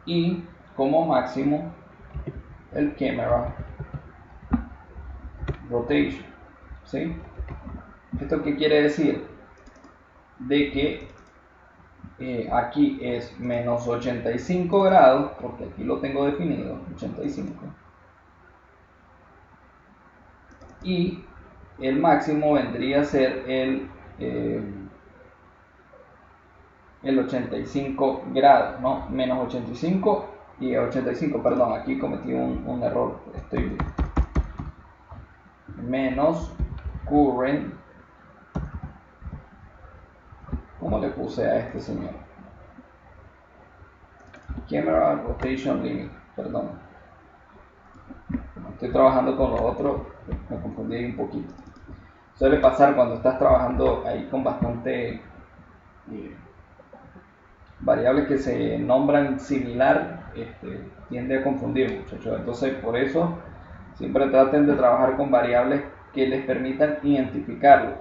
y como máximo el camera rotation, ¿sí? ¿Esto qué quiere decir? De que aquí es menos 85 grados, porque aquí lo tengo definido, 85, y el máximo vendría a ser el 85 grados, ¿no? Menos 85 y 85, perdón, aquí cometí un error, estoy menos current, ¿cómo le puse a este señor? Camera rotation limit, perdón, estoy trabajando con lo otro, me confundí un poquito. Suele pasar cuando estás trabajando ahí con bastante variables que se nombran similar, tiende a confundir, muchachos. Entonces, por eso siempre traten de trabajar con variables que les permitan identificarlo.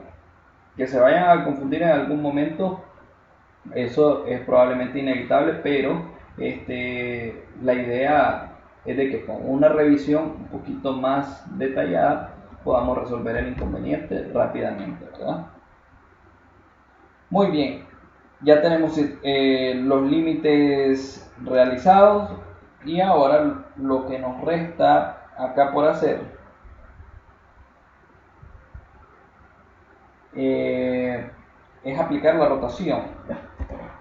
Que se vayan a confundir en algún momento, eso es probablemente inevitable, pero la idea es de que con una revisión un poquito más detallada podamos resolver el inconveniente rápidamente, ¿verdad? Muy bien, ya tenemos los límites realizados y ahora lo que nos resta acá por hacer es aplicar la rotación.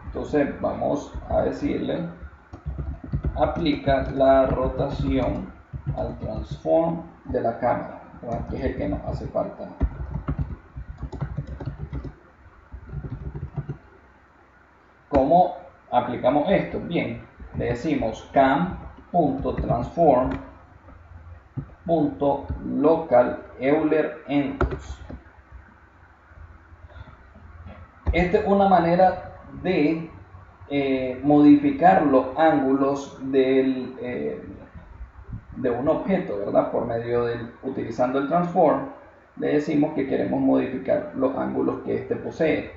Entonces vamos a decirle aplica la rotación al transform de la cámara, ¿verdad? Que es el que nos hace falta. ¿Cómo aplicamos esto? Bien, le decimos cam.transform.local Euler endpoints. Esta es una manera de modificar los ángulos de un objeto, ¿verdad? Por medio utilizando el transform, le decimos que queremos modificar los ángulos que éste posee.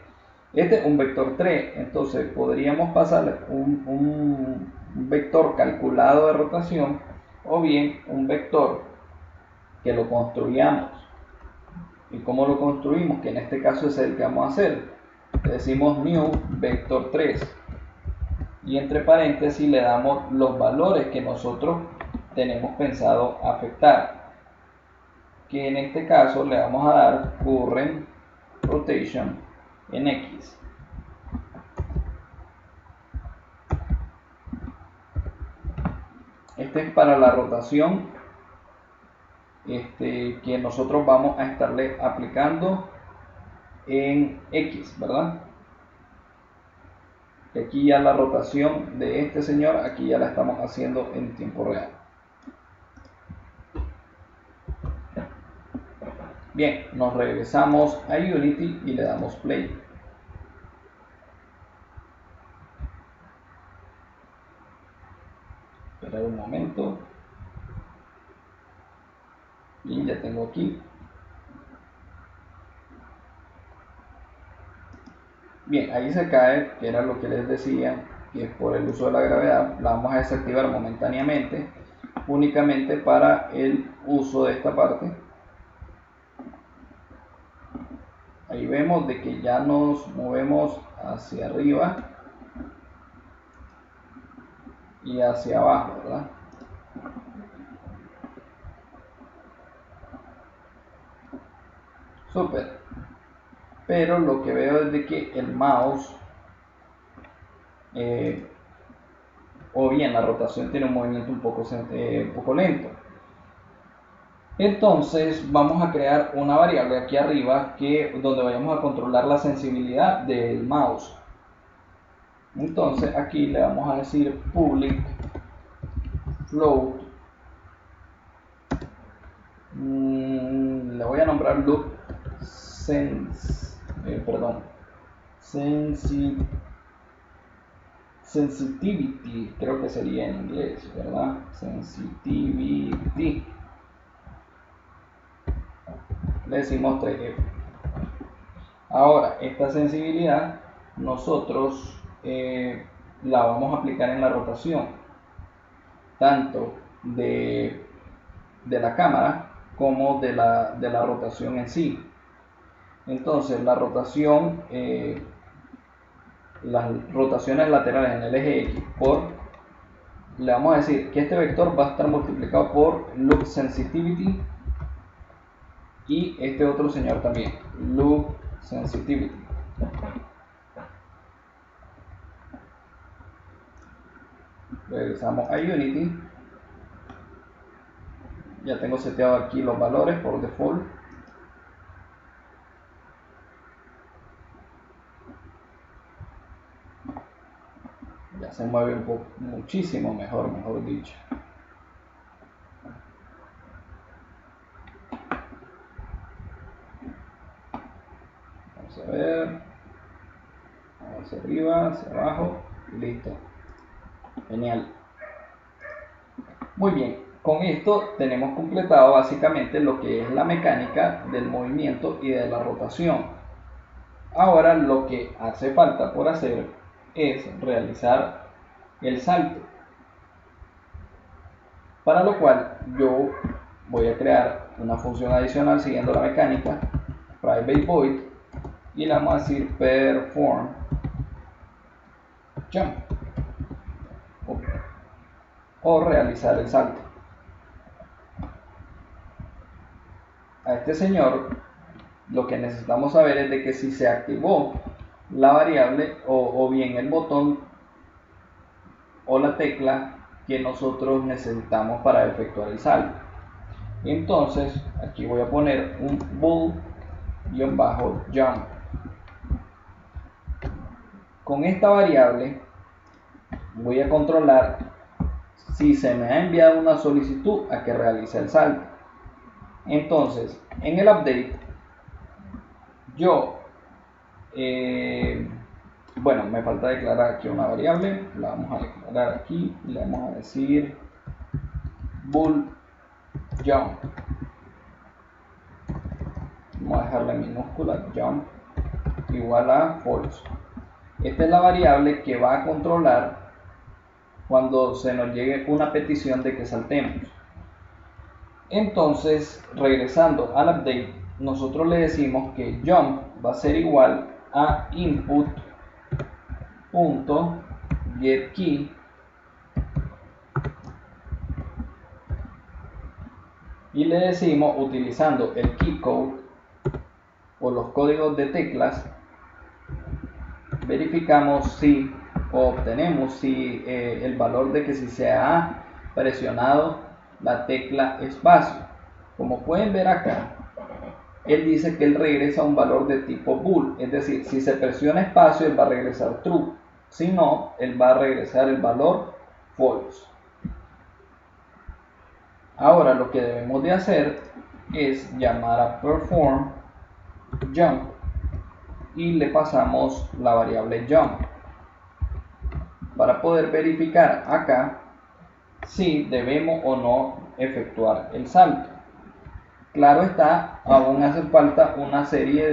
Este es un vector 3, entonces podríamos pasar un vector calculado de rotación o bien un vector que lo construyamos. ¿Y cómo lo construimos? Que en este caso es el que vamos a hacer. Le decimos new vector 3 y entre paréntesis le damos los valores que nosotros tenemos pensado afectar, que en este caso le vamos a dar current rotation en X. Este es para la rotación que nosotros vamos a estarle aplicando en X, ¿verdad? Aquí ya la rotación de este señor, aquí ya la estamos haciendo en tiempo real. Bien, nos regresamos a Unity y le damos play. esperar un momento. Y ya tengo aquí. Bien, ahí se cae, que era lo que les decía, que por el uso de la gravedad la vamos a desactivar momentáneamente, únicamente para el uso de esta parte. Ahí vemos de que ya nos movemos hacia arriba y hacia abajo, ¿verdad? Súper. Pero lo que veo es de que el mouse, o bien la rotación tiene un movimiento un poco lento. Entonces vamos a crear una variable aquí arriba donde vayamos a controlar la sensibilidad del mouse. Entonces aquí le vamos a decir public float, le voy a nombrar loop sensitivity, creo que sería en inglés, ¿verdad? Sensitivity, le decimos 3F. Ahora esta sensibilidad nosotros la vamos a aplicar en la rotación tanto de la cámara como de la rotación en sí. Entonces la rotación, las rotaciones laterales en el eje X le vamos a decir que este vector va a estar multiplicado por loop sensitivity y este otro señor también, loop sensitivity. Regresamos a Unity. Ya tengo seteado aquí los valores por default. Ya se mueve un poco, muchísimo mejor dicho. Vamos a ver. Hacia arriba, hacia abajo. Y listo. Genial. Muy bien. Con esto tenemos completado básicamente lo que es la mecánica del movimiento y de la rotación. Ahora lo que hace falta por hacer es realizar el salto. Para lo cual yo voy a crear una función adicional siguiendo la mecánica, private void, y le vamos a decir perform jump o realizar el salto. A este señor lo que necesitamos saber es de que si se activó la variable o bien el botón o la tecla que nosotros necesitamos para efectuar el salto. Entonces aquí voy a poner un bool-jump. Con esta variable voy a controlar si se me ha enviado una solicitud a que realice el salto. Entonces en el update yo bueno, me falta declarar aquí una variable, la vamos a declarar aquí y le vamos a decir bool jump. Vamos a dejarla en minúscula, jump igual a false. Esta es la variable que va a controlar cuando se nos llegue una petición de que saltemos. Entonces, regresando al update, nosotros le decimos que jump va a ser igual a input.getKey y le decimos, utilizando el key code o los códigos de teclas, verificamos si o obtenemos si el valor de que si se ha presionado la tecla espacio. Como pueden ver acá, él dice que él regresa un valor de tipo bool, es decir, si se presiona espacio él va a regresar true, si no él va a regresar el valor false. Ahora lo que debemos de hacer es llamar a perform jump y le pasamos la variable jump para poder verificar acá si debemos o no efectuar el salto. Claro está, aún hace falta una serie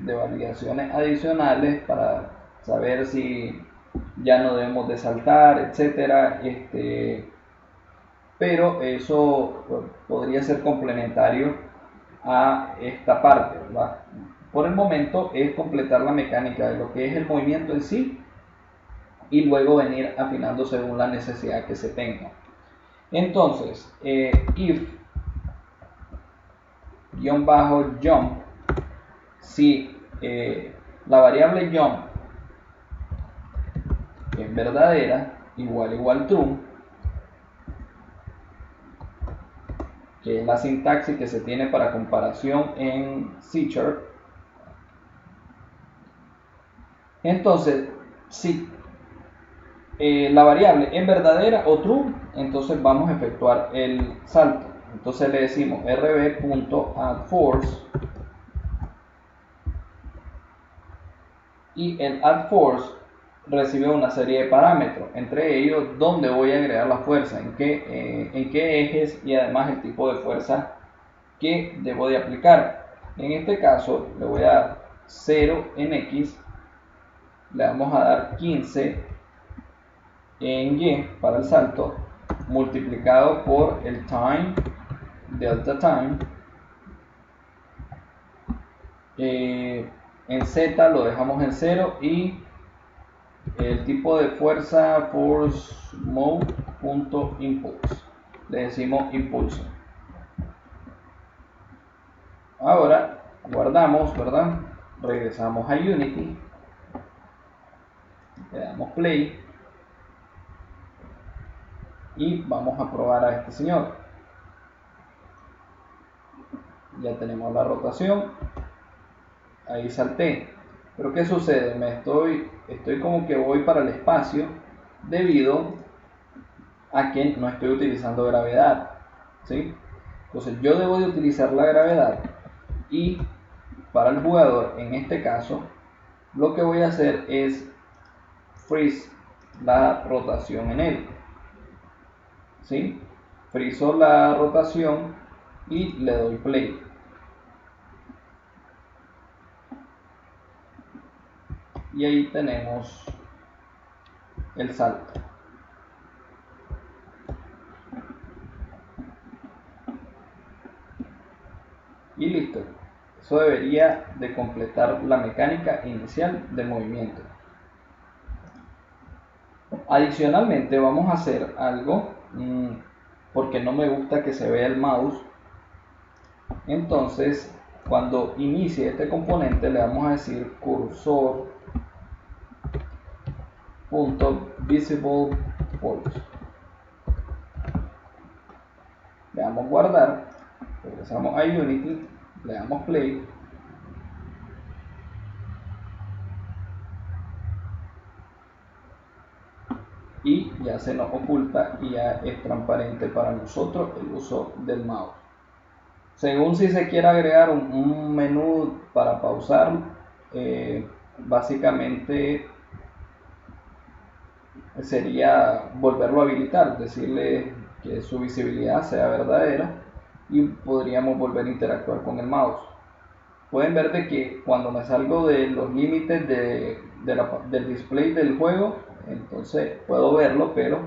de validaciones adicionales para saber si ya no debemos de saltar, etcétera. Pero eso podría ser complementario a esta parte, ¿verdad? Por el momento es completar la mecánica de lo que es el movimiento en sí y luego venir afinando según la necesidad que se tenga. Entonces, if -jump, si la variable jump es verdadera, igual true, que es la sintaxis que se tiene para comparación en C#. Entonces, si la variable es verdadera o true, entonces vamos a efectuar el salto. Entonces le decimos rb.addForce y el addForce recibe una serie de parámetros, entre ellos dónde voy a agregar la fuerza, en qué ejes y además el tipo de fuerza que debo de aplicar. En este caso le voy a dar 0 en X, le vamos a dar 15 en Y para el salto, multiplicado por el time, delta time. En Z lo dejamos en 0 y el tipo de fuerza force move.impulse, le decimos impulso. Ahora guardamos, ¿verdad? Regresamos a Unity, le damos play y vamos a probar a este señor. Ya tenemos la rotación, ahí salté, pero ¿qué sucede? Estoy como que voy para el espacio debido a que no estoy utilizando gravedad, ¿sí? Entonces yo debo de utilizar la gravedad y para el jugador, en este caso, lo que voy a hacer es freeze la rotación en él, ¿sí? Frizo la rotación y le doy play. Y ahí tenemos el salto. Y listo. Eso debería de completar la mecánica inicial del movimiento. Adicionalmente vamos a hacer algo, porque no me gusta que se vea el mouse. Entonces, cuando inicie este componente le vamos a decir cursor.visiblePort. Le damos guardar, regresamos a Unity, le damos play y ya se nos oculta y ya es transparente para nosotros el uso del mouse. Según si se quiere agregar un menú para pausar, básicamente sería volverlo a habilitar, decirle que su visibilidad sea verdadera y podríamos volver a interactuar con el mouse. Pueden ver de que cuando me salgo de los límites del display del juego, entonces puedo verlo, pero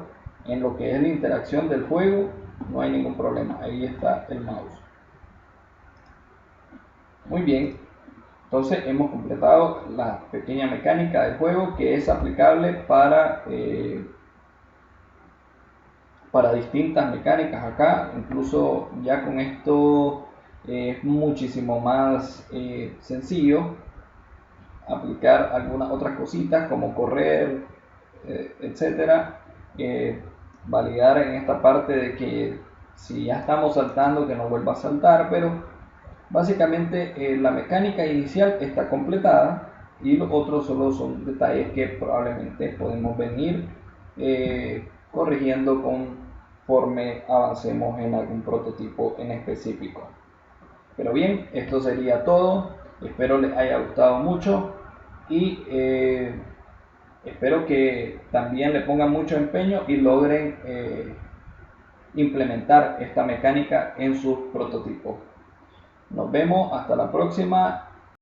en lo que es la interacción del juego no hay ningún problema, ahí está el mouse. Muy bien, entonces hemos completado la pequeña mecánica del juego que es aplicable para distintas mecánicas acá. Incluso ya con esto es muchísimo más sencillo aplicar algunas otras cositas como correr, etcétera. Validar en esta parte de que si ya estamos saltando que no vuelva a saltar, pero básicamente la mecánica inicial está completada y los otros solo son detalles que probablemente podemos venir corrigiendo conforme avancemos en algún prototipo en específico. Pero bien, esto sería todo. Espero les haya gustado mucho y espero que también le pongan mucho empeño y logren implementar esta mecánica en sus prototipos. Nos vemos hasta la próxima